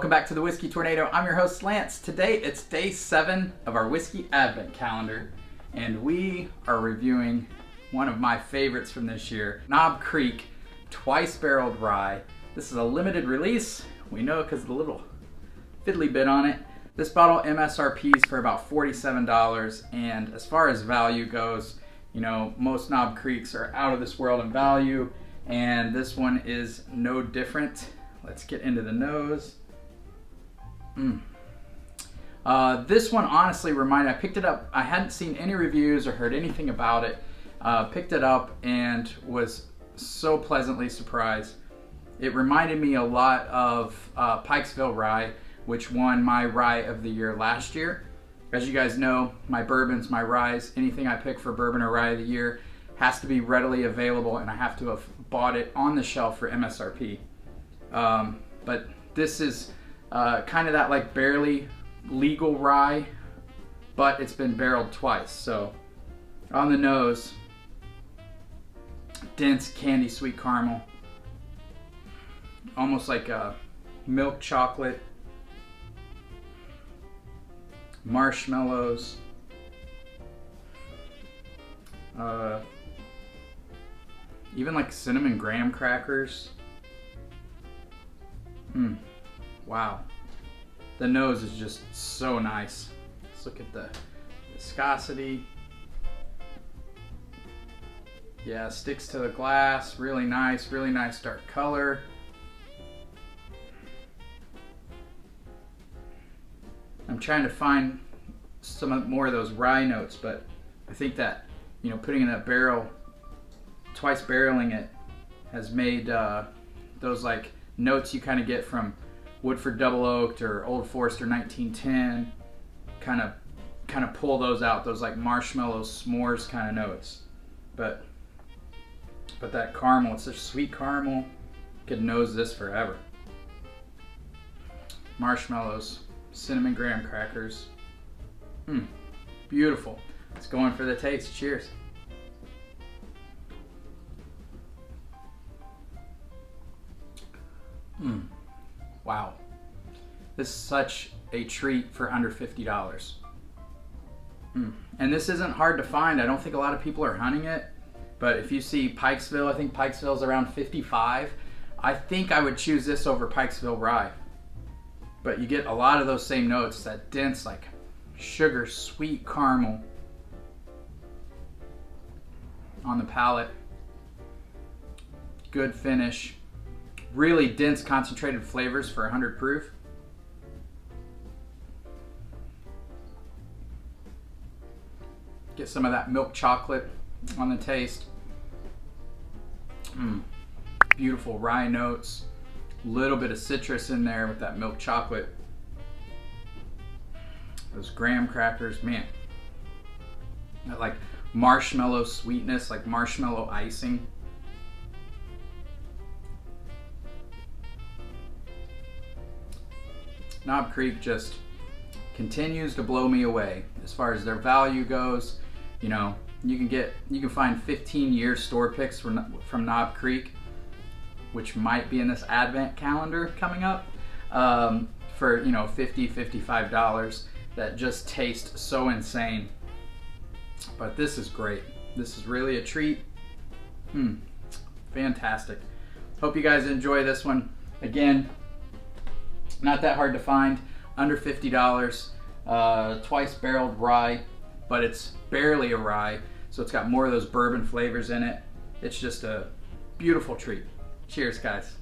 Welcome back to the Whiskey Tornado. I'm your host, Lance. Today it's day 7 of our Whiskey Advent Calendar, and we are reviewing one of my favorites from this year, Knob Creek Twice Barreled Rye. This is a limited release. We know because of the little fiddly bit on it. This bottle MSRP is for about $47, and as far as value goes, you know, most Knob Creeks are out of this world in value, and this one is no different. Let's get into the nose. This one honestly I picked it up, I hadn't seen any reviews or heard anything about it. Picked it up and was so pleasantly surprised. It reminded me a lot of Pikesville Rye, which won my Rye of the Year last year. As you guys know, my bourbons, my ryes, anything I pick for Bourbon or Rye of the Year has to be readily available, and I have to have bought it on the shelf for MSRP. But this is kind of that like barely legal rye, but it's been barreled twice. So on the nose, dense candy sweet caramel, almost like a milk chocolate, marshmallows, even like cinnamon graham crackers. Wow. The nose is just so nice. Let's look at the viscosity. Yeah, sticks to the glass. Really nice dark color. I'm trying to find some more of those rye notes, but I think that, you know, putting in that barrel, twice barreling it, has made those like notes you kind of get from Woodford Double Oaked or Old Forester 1910, kind of pull those out, those like marshmallow s'mores kind of notes. But that caramel, it's such sweet caramel. Could nose this forever. Marshmallows, cinnamon graham crackers. Beautiful. Let's go in for the taste. Cheers. Wow. This is such a treat for under $50. And this isn't hard to find. I don't think a lot of people are hunting it, but if you see Pikesville, I think Pikesville's around 55. I think I would choose this over Pikesville Rye. But you get a lot of those same notes, that dense like sugar sweet caramel on the palate. Good finish. Really dense concentrated flavors for 100 proof. Get some of that milk chocolate on the taste. Beautiful rye notes. Little bit of citrus in there with that milk chocolate. Those graham crackers, man. That like marshmallow sweetness, like marshmallow icing. Knob Creek just continues to blow me away as far as their value goes. You know, you can find 15-year store picks from Knob Creek, which might be in this Advent calendar coming up, for, you know, $50, $55, that just taste so insane. But this is great. This is really a treat. Fantastic. Hope you guys enjoy this one. Again, not that hard to find, under $50, twice barreled rye, but it's barely a rye, so it's got more of those bourbon flavors in it. It's just a beautiful treat. Cheers, guys.